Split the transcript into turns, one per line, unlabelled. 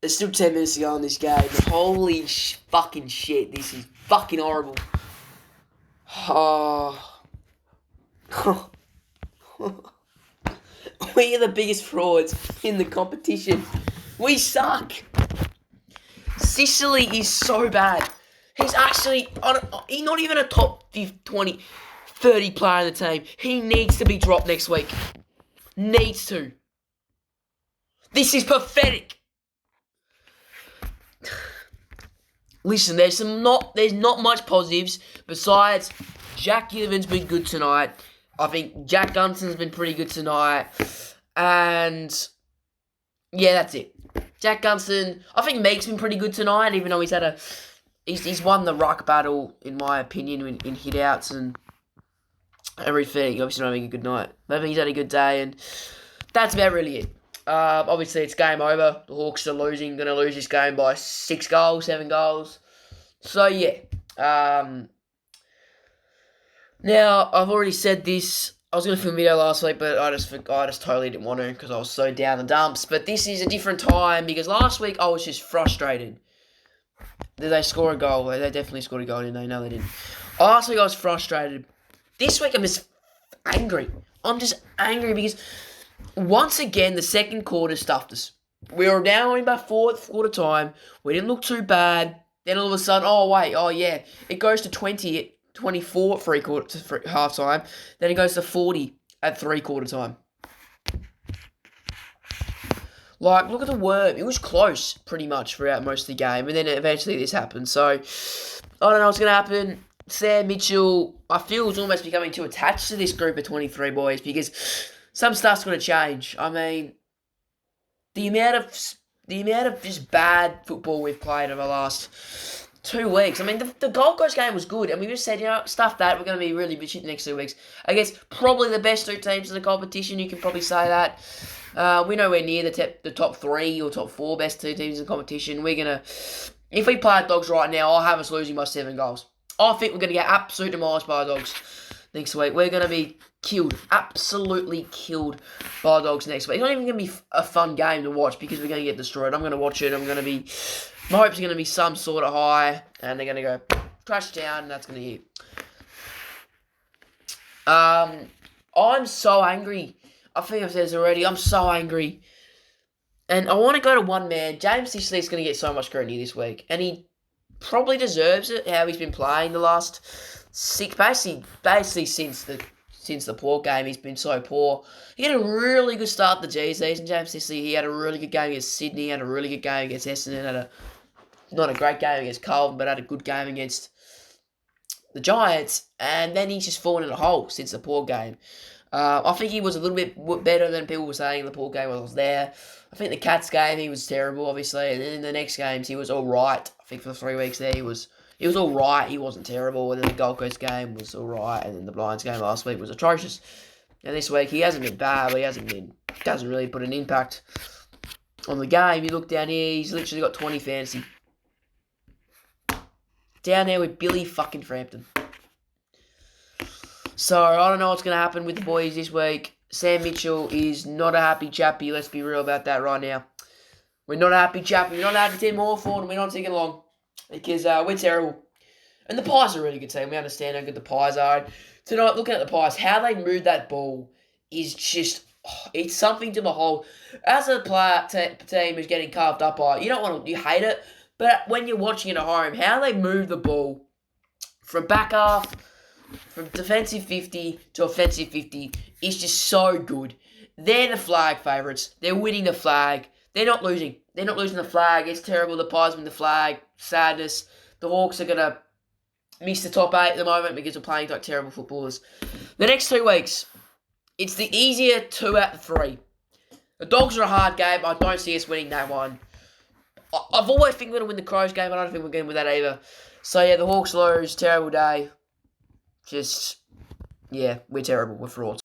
There's still 10 minutes to go in this game. But holy fucking shit. This is fucking horrible. Oh. We are the biggest frauds in the competition. We suck. Sicily is so bad. He's actually, he's not even a top 20, 30 player in the team. He needs to be dropped next week. Needs to. This is pathetic. Listen, there's not much positives besides Jack Gillivan's been good tonight. I think Jack Gunston's been pretty good tonight. And yeah, that's it. Jack Gunston, I think Meek's been pretty good tonight, even though he's won the ruck battle, in my opinion, in hit-outs and everything. Obviously not having a good night. I think he's had a good day, and that's about really it. Obviously, it's game over. The Hawks are losing. Going to lose this game by 6 goals, 7 goals. So, yeah. Now, I've already said this. I was going to film a video last week, but I just totally didn't want to because I was so down the dumps. But this is a different time because last week I was just frustrated. Did they score a goal? They definitely scored a goal, didn't they? No, they didn't. Last week I was frustrated. This week I'm just angry. I'm just angry because once again the second quarter stuffed us. We were down only about fourth quarter time. We didn't look too bad. Then all of a sudden, it goes to 24 at half time. Then it goes to 40 at 3/4 time. Like, look at the worm. It was close, pretty much, throughout most of the game. And then eventually this happened. So, I don't know what's going to happen. Sam Mitchell, I feel, is almost becoming too attached to this group of 23 boys because some stuff's going to change. I mean, the amount of just bad football we've played over the last 2 weeks. I mean, the Gold Coast game was good, and we just said, stuff that, we're going to be really bitchy the next 2 weeks. I guess probably the best 2 teams in the competition, you can probably say that. We're nowhere near the top 3 or top 4 best 2 teams in the competition. We're going to, if we play Dogs right now, I'll have us losing by 7 goals. I think we're going to get absolutely demolished by the Dogs next week. We're going to be killed, absolutely killed by the Dogs next week. It's not even going to be a fun game to watch because we're going to get destroyed. I'm going to watch it. My hopes are going to be some sort of high, and they're going to go crash down, and that's going to hit. I'm so angry. I think I've said this already. I'm so angry. And I want to go to one man. James Sicily's going to get so much scrutiny this week, and he probably deserves it, how he's been playing the last 6, basically since the Port game, he's been so poor. He had a really good start to the G season, James Sicily. He had a really good game against Sydney, had a really good game against Essendon, not a great game against Carlton, but had a good game against the Giants, and then he's just fallen in a hole since the Port game. I think he was a little bit better than people were saying in the Port game when I was there. I think the Cats game, he was terrible, obviously, and then in the next games, he was all right. I think for the 3 weeks there, he was all right. He wasn't terrible, and then the Gold Coast game was all right, and then the Lions game last week was atrocious. And this week, he hasn't been bad, but doesn't really put an impact on the game. You look down here, he's literally got 20 fantasy. Down there with Billy fucking Frampton. So, I don't know what's going to happen with the boys this week. Sam Mitchell is not a happy chappy. Let's be real about that right now. We're not a happy chappy. We're not a happy team more forward, and we're not taking long. Because we're terrible. And the Pies are a really good team. We understand how good the Pies are. Tonight, looking at the Pies, how they move that ball is just, it's something to behold. As a player team who's getting carved up by, you hate it. But when you're watching it at home, how they move the ball from back half, from defensive 50 to offensive 50 is just so good. They're the flag favourites. They're winning the flag. They're not losing. They're not losing the flag. It's terrible. The Pies win the flag. Sadness. The Hawks are going to miss the top 8 at the moment because we're playing like terrible footballers. The next 2 weeks, it's the easier 2 out of 3. The Dogs are a hard game. I don't see us winning that one. I've always think we're going to win the Crows game. I don't think we're going to win that either. So, yeah, the Hawks lose. Terrible day. We're terrible. We're frauds.